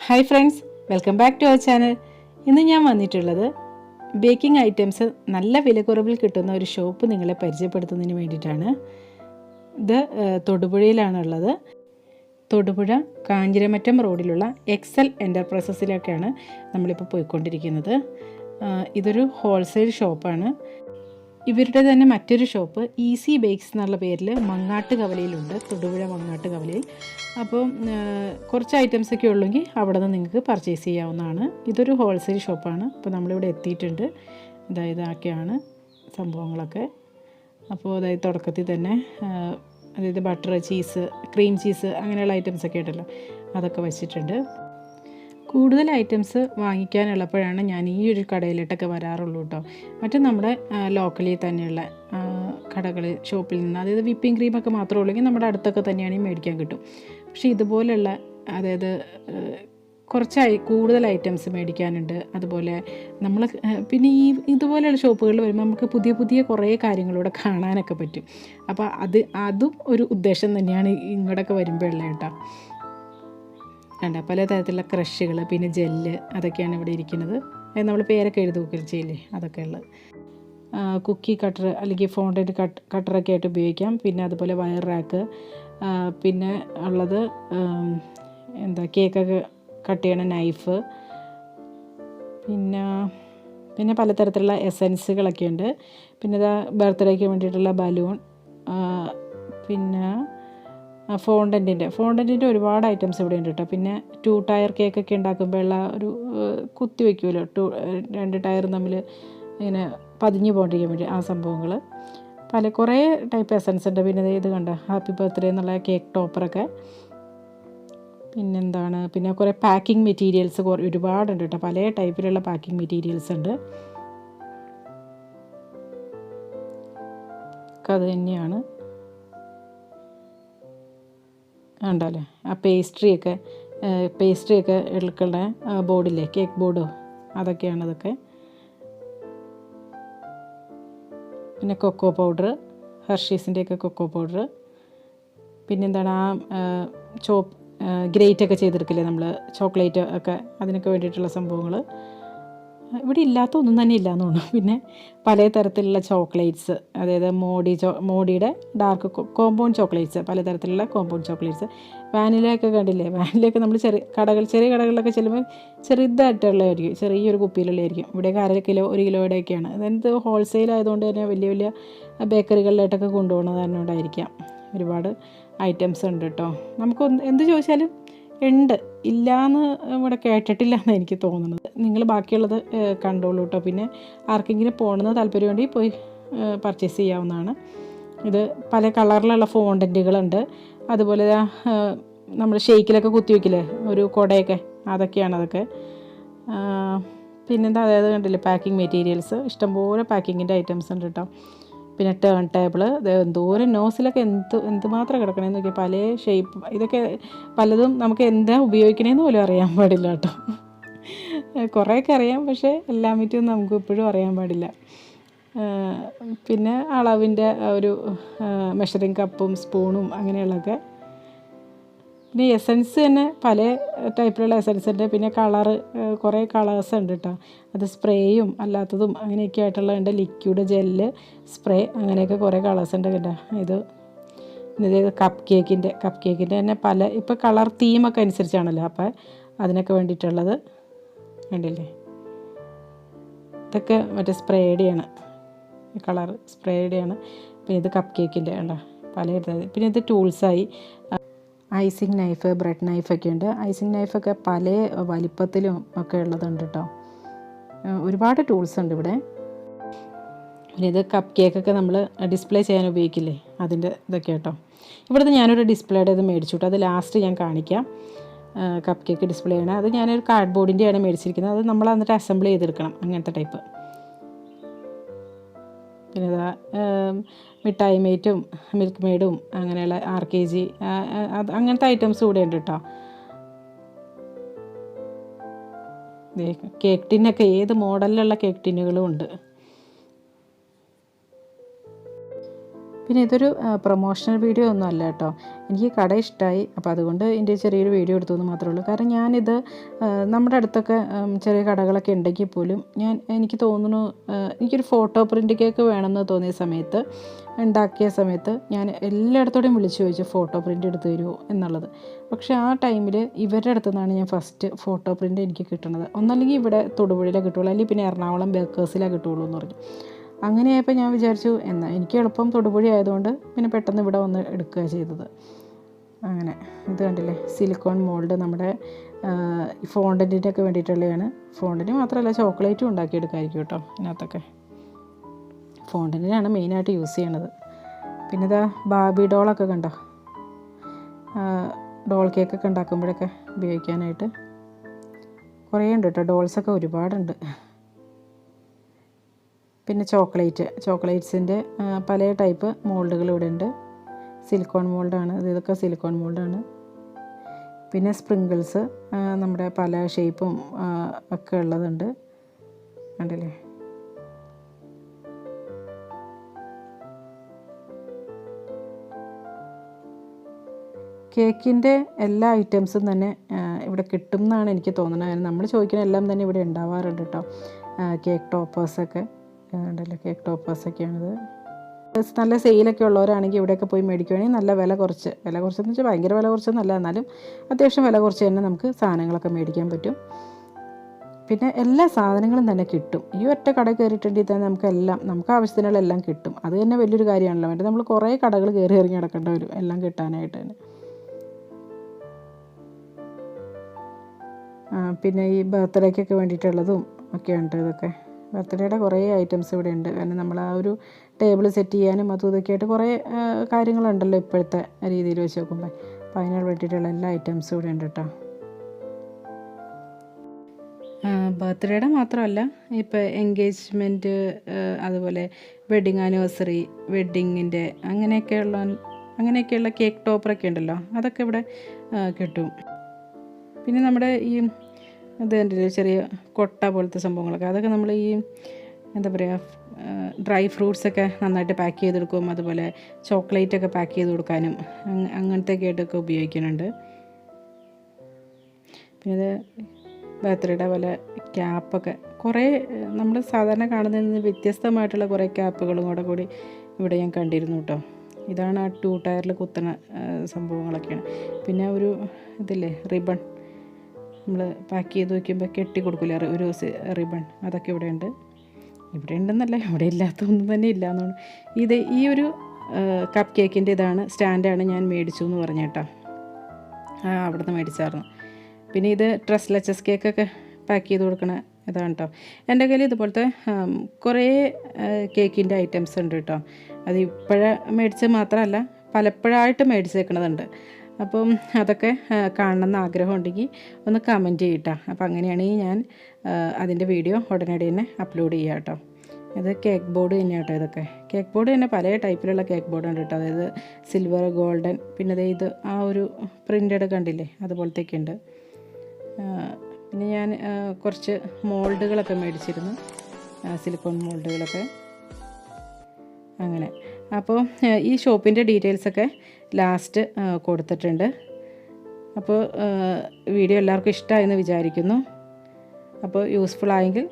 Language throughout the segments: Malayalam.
Hi friends, welcome back to our channel. ഇന്ന് ഞാൻ വന്നിട്ടുള്ളത് ബേക്കിംഗ് ഐറ്റംസ് നല്ല വിലക്കുറവിൽ കിട്ടുന്ന ഒരു ഷോപ്പ് നിങ്ങളെ പരിചയപ്പെടുത്തുന്നതിന് വേണ്ടിയിട്ടാണ്. ഇത് തൊടുപുഴയിലാണുള്ളത്. തൊടുപുഴ കാഞ്ഞിരമറ്റം റോഡിലുള്ള എക്സൽ എൻ്റർപ്രൈസസിലൊക്കെയാണ് നമ്മളിപ്പോൾ പോയിക്കൊണ്ടിരിക്കുന്നത്. ഇതൊരു ഹോൾസെയിൽ ഷോപ്പാണ്. ഇവരുടെ തന്നെ മറ്റൊരു ഷോപ്പ് ഈസി ബേക്സ് എന്നുള്ള പേരിൽ മങ്ങാട്ട് കവലയിലുണ്ട്, തൊടുപുഴ മങ്ങാട്ട് കവലയിൽ. അപ്പോൾ കുറച്ച് ഐറ്റംസൊക്കെ ഉള്ളെങ്കിൽ അവിടെ നിന്ന് നിങ്ങൾക്ക് പർച്ചേസ് ചെയ്യാവുന്നതാണ്. ഇതൊരു ഹോൾസെയിൽ ഷോപ്പാണ്. അപ്പോൾ നമ്മളിവിടെ എത്തിയിട്ടുണ്ട്. ഇതായതൊക്കെയാണ് സംഭവങ്ങളൊക്കെ. അപ്പോൾ അതായത് തുടക്കത്തിൽ തന്നെ അതായത് ബട്ടർ, ചീസ്, ക്രീം ചീസ് അങ്ങനെയുള്ള ഐറ്റംസൊക്കെ ഉണ്ടല്ലോ, അതൊക്കെ വെച്ചിട്ടുണ്ട്. കൂടുതൽ ഐറ്റംസ് വാങ്ങിക്കാനുള്ളപ്പോഴാണ് ഞാൻ ഈ ഒരു കടയിലോട്ടൊക്കെ വരാറുള്ളൂ കേട്ടോ. മറ്റും നമ്മുടെ ലോക്കലിൽ തന്നെയുള്ള കടകളിൽ, ഷോപ്പിൽ നിന്ന്, അതായത് വിപ്പിംഗ് ക്രീമൊക്കെ മാത്രമേ ഉള്ളെങ്കിൽ നമ്മുടെ അടുത്തൊക്കെ തന്നെയാണെങ്കിൽ മേടിക്കാൻ കിട്ടും. പക്ഷേ ഇതുപോലെയുള്ള അതായത് കുറച്ച് കൂടുതൽ ഐറ്റംസ് മേടിക്കാനുണ്ട്. അതുപോലെ നമ്മൾ പിന്നെ ഇതുപോലെയുള്ള ഷോപ്പുകളിൽ വരുമ്പോൾ നമുക്ക് പുതിയ പുതിയ കുറേ കാര്യങ്ങളിലൂടെ കാണാനൊക്കെ പറ്റും. അപ്പോൾ അതും ഒരു ഉദ്ദേശം തന്നെയാണ് ഇങ്ങോട്ടൊക്കെ വരുമ്പോഴുള്ള കേട്ടോ. കണ്ട പലതരത്തിലുള്ള ക്രഷുകൾ, പിന്നെ ജെല്ല്, അതൊക്കെയാണ് ഇവിടെ ഇരിക്കുന്നത്. നമ്മൾ പേരൊക്കെ എഴുതി വെക്കുകയും ചെയ്യില്ലേ, അതൊക്കെ ഉള്ളത്. കുക്കി കട്ടർ അല്ലെങ്കിൽ ഫോണ്ടൻറ്റ് കട്ടറൊക്കെ ആയിട്ട് ഉപയോഗിക്കാം. പിന്നെ അതുപോലെ വയർ റാക്ക്, പിന്നെ ഉള്ളത് കേക്കൊക്കെ കട്ട് ചെയ്യണ നൈഫ്, പിന്നെ പലതരത്തിലുള്ള എസൻസുകളൊക്കെ ഉണ്ട്. പിന്നെ ഇതാ ബർത്ത്ഡേക്ക് വേണ്ടിയിട്ടുള്ള ബലൂൺ, പിന്നെ ഫോണ്ടൻറ്റിൻ്റെ ഒരുപാട് ഐറ്റംസ് ഇവിടെ ഉണ്ട് കേട്ടോ. പിന്നെ 2 ടയർ കേക്കൊക്കെ ഉണ്ടാക്കുമ്പോഴുള്ള ഒരു കുത്തി വയ്ക്കുമല്ലോ, 2 ടയർ തമ്മിൽ ഇങ്ങനെ പതിഞ്ഞു പോകാണ്ടിരിക്കാൻ വേണ്ടി ആ സംഭവങ്ങൾ, കുറേ ടൈപ്പ് എസൻസ് ഉണ്ട്. പിന്നെ ഇത് കണ്ട ഹാപ്പി ബർത്ത്ഡേ എന്നുള്ള കേക്ക് ടോപ്പറൊക്കെ. പിന്നെ കുറേ പാക്കിംഗ് മെറ്റീരിയൽസ് ഒരുപാടുണ്ട് കേട്ടോ. പല ടൈപ്പിലുള്ള പാക്കിംഗ് മെറ്റീരിയൽസ് ഉണ്ട്. അത് തന്നെയാണ് ഉണ്ടല്ലേ ആ പേസ്ട്രിയൊക്കെ എടുക്കുന്ന ബോർഡില്ലേ, കേക്ക് ബോർഡോ, അതൊക്കെയാണ് അതൊക്കെ. പിന്നെ കൊക്കോ പൗഡർ, ഹെർഷീസിൻ്റെയൊക്കെ കൊക്കോ പൗഡർ. പിന്നെന്താണ് ഗ്രേറ്റൊക്കെ ചെയ്തെടുക്കില്ലേ നമ്മൾ, ചോക്ലേറ്റ് ഒക്കെ, അതിനൊക്കെ വേണ്ടിയിട്ടുള്ള സംഭവങ്ങൾ. ഇവിടെ ഇല്ലാത്ത ഒന്നും തന്നെ ഇല്ലയെന്ന് തോന്നുന്നു. പിന്നെ പലതരത്തിലുള്ള ചോക്ലേറ്റ്സ്, അതായത് മോഡിയുടെ ഡാർക്ക് കോമ്പൗണ്ട് ചോക്ലേറ്റ്സ്, പലതരത്തിലുള്ള കോമ്പൗണ്ട് ചോക്ലേറ്റ്സ്. വാനിലയൊക്കെ കണ്ടില്ലേ, വാനിലയൊക്കെ നമ്മൾ ചെറിയ കടകളിലൊക്കെ ചെല്ലുമ്പോൾ ചെറുതായിട്ടുള്ളതായിരിക്കും, ചെറിയൊരു കുപ്പിയിലുള്ളതായിരിക്കും. ഇവിടെയൊക്കെ 1/2 കിലോ 1 കിലോയുടെയൊക്കെയാണ്. അതായത് ഹോൾസെയിൽ ആയതുകൊണ്ട് തന്നെ വലിയ വലിയ ബേക്കറികളിലായിട്ടൊക്കെ കൊണ്ടുപോകുന്നത് തന്നെ ഉണ്ടായിരിക്കാം. ഒരുപാട് ഐറ്റംസ് ഉണ്ട് കേട്ടോ. നമുക്ക് എന്ത് ചോദിച്ചാലും ഉണ്ട്, ഇല്ലയെന്ന് ഇവിടെ കേട്ടിട്ടില്ല എന്ന് എനിക്ക് തോന്നുന്നത്. നിങ്ങൾ ബാക്കിയുള്ളത് കണ്ടോളൂ കേട്ടോ. പിന്നെ ആർക്കെങ്കിലും പോകണമെന്ന് താല്പര്യമുണ്ടെങ്കിൽ പോയി പർച്ചേസ് ചെയ്യാവുന്നതാണ്. ഇത് പല കളറിലുള്ള ഫോണ്ടൻറ്റുകളുണ്ട്. അതുപോലെ നമ്മൾ ഷെയ്ക്കിലൊക്കെ കുത്തി വയ്ക്കില്ലേ ഒരു കുടയൊക്കെ, അതൊക്കെ. പിന്നെന്താ, അതായത് കണ്ടില്ലേ പാക്കിംഗ് മെറ്റീരിയൽസ്, ഇഷ്ടംപോലെ പാക്കിങ്ങിൻ്റെ ഐറ്റംസ് ഉണ്ട് കേട്ടോ. പിന്നെ ടേൺ ടേബിൾ, എന്തോരം നോസിലൊക്കെ എന്തുമാത്രം കിടക്കണമെന്ന് നോക്കിയാൽ, പല ഷേപ്പ്, ഇതൊക്കെ പലതും നമുക്ക് എന്താ ഉപയോഗിക്കണമെന്ന് പോലും അറിയാൻ പാടില്ല കേട്ടോ. കുറേയൊക്കെ അറിയാം, പക്ഷേ എല്ലാം പറ്റിയും നമുക്ക് ഇപ്പോഴും അറിയാൻ പാടില്ല. പിന്നെ അളവിൻ്റെ ഒരു മെഷറിങ് കപ്പും സ്പൂണും അങ്ങനെയുള്ളതൊക്കെ. പിന്നെ എസൻസ് തന്നെ പല ടൈപ്പിലുള്ള എസൻസ് ഉണ്ട്. പിന്നെ കുറേ കളേഴ്സ് ഉണ്ട് കേട്ടോ. അത് സ്പ്രേയും അല്ലാത്തതും അങ്ങനെയൊക്കെ ആയിട്ടുള്ളതുണ്ട്. ലിക്വിഡ്, ജെല്ല്, സ്പ്രേ, അങ്ങനെയൊക്കെ കുറേ കളേഴ്സ് ഉണ്ട് കേട്ടോ. ഇത് കപ്പ് കേക്കിൻ്റെ തന്നെ ഇപ്പോൾ കളർ തീമൊക്കെ അനുസരിച്ചാണല്ലോ, അപ്പോൾ അതിനൊക്കെ വേണ്ടിയിട്ടുള്ളത് കണ്ടില്ലേ. ഇതൊക്കെ മറ്റേ സ്പ്രേയുടെയാണ്, കളർ സ്പ്രേയുടെയാണ്. പിന്നെ ഇത് കപ്പ് കേക്കിൻ്റെ ഉണ്ടോ, പിന്നെ ഇത് ടൂൾസായി. ഐസിങ് നൈഫ്, ബ്രെഡ് നൈഫൊക്കെ ഉണ്ട്. ഐസിങ് നൈഫൊക്കെ പല വലിപ്പത്തിലും ഒക്കെ ഉള്ളതുണ്ട് കേട്ടോ. ഒരുപാട് ടൂൾസ് ഉണ്ട് ഇവിടെ. പിന്നെ ഇത് കപ്പ് കേക്കൊക്കെ നമ്മൾ ഡിസ്പ്ലേ ചെയ്യാൻ ഉപയോഗിക്കില്ലേ, അതിൻ്റെ ഇതൊക്കെ കേട്ടോ. ഇവിടുന്ന് ഞാനൊരു ഡിസ്പ്ലേയുടെ ഇത് മേടിച്ചു കേട്ടോ. അത് ലാസ്റ്റ് ഞാൻ കാണിക്കാം. കപ്പ് കേക്ക് ഡിസ്പ്ലേ ചെയ്യണം. അത് ഞാനൊരു കാർഡ്ബോർഡിൻ്റെയാണ് മേടിച്ചിരിക്കുന്നത്. അത് നമ്മൾ എന്നിട്ട് അസംബിൾ ചെയ്തെടുക്കണം, അങ്ങനത്തെ ടൈപ്പ്. പിന്നെ ഇതാ മിഠായി മേറ്റും മിൽക്ക് മെയ്ഡും അങ്ങനെയുള്ള RKG അങ്ങനത്തെ ഐറ്റംസ് കൂടെ ഉണ്ട് കേട്ടോ. കേക്ക് ടിന്നൊക്കെ ഏത് മോഡലിലുള്ള കേക്ക് ടിന്നുകളും ഉണ്ട്. പിന്നെ ഇതൊരു പ്രൊമോഷണൽ വീഡിയോ ഒന്നും അല്ല കേട്ടോ. എനിക്ക് കട ഇഷ്ടമായി, അപ്പോൾ അതുകൊണ്ട് ഇതിൻ്റെ ചെറിയൊരു വീഡിയോ എടുത്തു എന്ന് മാത്രമേ ഉള്ളൂ. കാരണം ഞാനിത് നമ്മുടെ അടുത്തൊക്കെ ചെറിയ കടകളൊക്കെ ഉണ്ടെങ്കിൽ പോലും എനിക്ക് തോന്നുന്നു എനിക്കൊരു ഫോട്ടോ പ്രിൻ്റ് കേക്ക് വേണമെന്ന് തോന്നിയ സമയത്ത്, ഉണ്ടാക്കിയ സമയത്ത് ഞാൻ എല്ലായിടത്തോടെയും വിളിച്ചു ചോദിച്ചു ഫോട്ടോ പ്രിൻ്റ് എടുത്ത് തരുമോ എന്നുള്ളത്. പക്ഷേ ആ ടൈമിൽ ഇവരുടെ അടുത്തു നിന്നാണ് ഞാൻ ഫസ്റ്റ് ഫോട്ടോ പ്രിൻ്റ് എനിക്ക് കിട്ടുന്നത്. ഒന്നല്ലെങ്കിൽ ഇവിടെ തൊടുപുഴയിലേ കിട്ടുള്ളൂ, അല്ലെങ്കിൽ പിന്നെ എറണാകുളം ബേക്കേഴ്സിലേ കിട്ടുള്ളൂ എന്ന് പറഞ്ഞു. അങ്ങനെയായപ്പോൾ ഞാൻ വിചാരിച്ചു എന്നാൽ എനിക്ക് എളുപ്പം തൊടുപുഴ ആയതുകൊണ്ട് പിന്നെ പെട്ടെന്ന് ഇവിടെ വന്ന് എടുക്കുക ചെയ്തത്. അങ്ങനെ ഇത് കണ്ടില്ലേ, സിലിക്കോൺ മോൾഡ് നമ്മുടെ ഫോണ്ടൻറ്റിനൊക്കെ വേണ്ടിയിട്ടുള്ളതാണ്. ഫോണ്ടൻറ്റ് മാത്രമല്ല ചോക്ലേറ്റും ഉണ്ടാക്കിയെടുക്കാമായിരിക്കും കേട്ടോ ഇതിനകത്തൊക്കെ. ഫോണ്ടൻറ്റിനാണ് മെയിനായിട്ട് യൂസ് ചെയ്യണത്. പിന്നെ ഇതാ ബാബി ഡോളൊക്കെ കണ്ടോ, ഡോൾ കേക്കൊക്കെ ഉണ്ടാക്കുമ്പോഴൊക്കെ ഉപയോഗിക്കാനായിട്ട് കുറേ ഉണ്ട് കേട്ടോ. ഡോൾസൊക്കെ ഒരുപാടുണ്ട്. പിന്നെ ചോക്ലേറ്റ്സിൻ്റെ പല ടൈപ്പ് മോൾഡുകൾ ഇവിടെ ഉണ്ട്. സിലിക്കോൺ മോൾഡാണ് ഇതൊക്കെ, സിലിക്കോൺ മോൾഡാണ്. പിന്നെ സ്പ്രിങ്കിൾസ് നമ്മുടെ പല ഷേപ്പും ഒക്കെ ഉള്ളതുണ്ട്, കണ്ടില്ലേ. കേക്കിൻ്റെ എല്ലാ ഐറ്റംസും തന്നെ ഇവിടെ കിട്ടും എന്നാണ് എനിക്ക് തോന്നുന്നത്. നമ്മൾ ചോദിക്കുന്ന എല്ലാം തന്നെ ഇവിടെ ഉണ്ടാവാറുണ്ട് കേട്ടോ. കേക്ക് ടോപ്പേഴ്സൊക്കെ ഉണ്ടല്ലോ, കേക്ക് ടോപ്പേഴ്സൊക്കെയാണിത്. നല്ല സെയിലൊക്കെ ഉള്ളവരാണെങ്കിൽ ഇവിടെയൊക്കെ പോയി മേടിക്കുകയാണെങ്കിൽ നല്ല വില കുറച്ചെന്ന് വെച്ചാൽ ഭയങ്കര വില കുറച്ചൊന്നുമല്ല, എന്നാലും അത്യാവശ്യം വില കുറച്ച് തന്നെ നമുക്ക് സാധനങ്ങളൊക്കെ മേടിക്കാൻ പറ്റും. പിന്നെ എല്ലാ സാധനങ്ങളും തന്നെ കിട്ടും. ഈ ഒറ്റ കട കയറിയിട്ടുണ്ടെങ്കിൽ തന്നെ നമുക്ക് ആവശ്യത്തിനുള്ള എല്ലാം കിട്ടും. അത് തന്നെ വലിയൊരു കാര്യമാണല്ലോ. മറ്റേ നമ്മൾ കുറേ കടകൾ കയറി ഇറങ്ങി നടക്കേണ്ടി വരും എല്ലാം കിട്ടാനായിട്ട് തന്നെ. പിന്നെ ഈ ബർത്ത്ഡേക്കൊക്കെ വേണ്ടിയിട്ടുള്ളതും ഒക്കെ ഉണ്ട്. ഇതൊക്കെ ബർത്ത്ഡേയുടെ കുറേ ഐറ്റംസ് ഇവിടെ ഉണ്ട്. കാരണം നമ്മൾ ആ ഒരു ടേബിൾ സെറ്റ് ചെയ്യാനും അതും ഇതൊക്കെ ആയിട്ട് കുറേ കാര്യങ്ങളുണ്ടല്ലോ ഇപ്പോഴത്തെ രീതിയിൽ വെച്ച് നോക്കുമ്പോൾ. അപ്പോൾ അതിന് വേണ്ടിയിട്ടുള്ള എല്ലാ ഐറ്റംസും ഇവിടെ ഉണ്ട് കേട്ടോ. ബർത്ത്ഡേയുടെ മാത്രമല്ല, ഇപ്പോൾ എൻഗേജ്മെൻറ്റ്, അതുപോലെ വെഡ്ഡിങ് ആനിവേഴ്സറി, വെഡ്ഡിങ്ങിൻ്റെ അങ്ങനെയൊക്കെയുള്ള കേക്ക് ടോപ്പറൊക്കെ ഉണ്ടല്ലോ, അതൊക്കെ ഇവിടെ കിട്ടും. പിന്നെ നമ്മുടെ ഈ ഇതിൻ്റെ ചെറിയ കൊട്ട പോലത്തെ സംഭവങ്ങളൊക്കെ, അതൊക്കെ നമ്മൾ ഈ എന്താ പറയുക, ഡ്രൈ ഫ്രൂട്ട്സൊക്കെ നന്നായിട്ട് പാക്ക് ചെയ്തെടുക്കും. അതുപോലെ ചോക്ലേറ്റൊക്കെ പാക്ക് ചെയ്ത് കൊടുക്കാനും അങ്ങനത്തെയൊക്കെ ആയിട്ടൊക്കെ ഉപയോഗിക്കുന്നുണ്ട്. പിന്നെ ഇത് ബർത്ത്ഡേയുടെ പോലെ ക്യാപ്പൊക്കെ കുറേ നമ്മൾ സാധാരണ കാണുന്നതിൽ നിന്ന് വ്യത്യസ്തമായിട്ടുള്ള കുറേ ക്യാപ്പുകളും കൂടി ഇവിടെ ഞാൻ കണ്ടിരുന്നു കേട്ടോ. ഇതാണ് ആ 2 ടയറിൽ കുത്തുന്ന സംഭവങ്ങളൊക്കെയാണ്. പിന്നെ ഒരു ഇതില്ലേ, റിബൺ നമ്മൾ പാക്ക് ചെയ്ത് വയ്ക്കുമ്പോൾ കെട്ടി കൊടുക്കില്ല, ഒരു റിബൺ, അതൊക്കെ ഇവിടെ ഉണ്ട്. ഇവിടെ ഉണ്ടെന്നല്ല, ഇവിടെ ഇല്ലാത്തൊന്നും തന്നെ ഇല്ല എന്നാണ്. ഈ ഒരു കപ്പ് കേക്കിൻ്റെ ഇതാണ്, സ്റ്റാൻഡാണ് ഞാൻ മേടിച്ചു എന്ന് പറഞ്ഞു കേട്ടോ. അവിടെ നിന്ന് മേടിച്ചായിരുന്നു. പിന്നെ ഇത് ട്രസ്ലെച്ചസ് കേക്കൊക്കെ പാക്ക് ചെയ്ത് കൊടുക്കണ ഇതാണ് കേട്ടോ. എൻ്റെ കയ്യിൽ ഇതുപോലത്തെ കുറേ കേക്കിൻ്റെ ഐറ്റംസ് ഉണ്ട് കേട്ടോ. അത് ഇപ്പോഴേ മേടിച്ചത് മാത്രമല്ല, പലപ്പോഴായിട്ട് മേടിച്ചേക്കണതുണ്ട്. അപ്പം അതൊക്കെ കാണണമെന്ന് ആഗ്രഹം ഉണ്ടെങ്കിൽ ഒന്ന് കമൻറ്റ് ചെയ്യട്ടോ. അപ്പോൾ അങ്ങനെയാണെങ്കിൽ ഞാൻ അതിൻ്റെ വീഡിയോ ഉടനടി തന്നെ അപ്ലോഡ് ചെയ്യാം കേട്ടോ. ഇത് കേക്ക് ബോർഡ് തന്നെയാണ് കേട്ടോ. ഇതൊക്കെ കേക്ക് ബോർഡ് തന്നെ പല ടൈപ്പിലുള്ള കേക്ക് ബോർഡ് ഉണ്ട് കേട്ടോ. അതായത് സിൽവർ, ഗോൾഡൻ, പിന്നെ ഇത് ആ ഒരു പ്രിൻ്റഡ് കണ്ടില്ലേ, അതുപോലത്തെയൊക്കെ ഉണ്ട്. പിന്നെ ഞാൻ കുറച്ച് മോൾഡുകളൊക്കെ മേടിച്ചിരുന്നു, സിലിക്കോൺ മോൾഡുകളൊക്കെ. അങ്ങനെ അപ്പോൾ ഈ ഷോപ്പിൻ്റെ ഡീറ്റെയിൽസൊക്കെ ലാസ്റ്റ് കൊടുത്തിട്ടുണ്ട്. അപ്പോൾ വീഡിയോ എല്ലാവർക്കും ഇഷ്ടമായെന്ന് വിചാരിക്കുന്നു. അപ്പോൾ യൂസ്ഫുൾ ആയെങ്കിൽ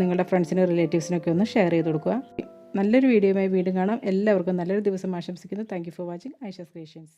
നിങ്ങളുടെ ഫ്രണ്ട്സിനും റിലേറ്റീവ്സിനൊക്കെ ഒന്ന് ഷെയർ ചെയ്ത് കൊടുക്കുക. നല്ലൊരു വീഡിയോയുമായി വീണ്ടും കാണാം. എല്ലാവർക്കും നല്ലൊരു ദിവസം ആശംസിക്കുന്നു. Thank you for watching Aisha's creations.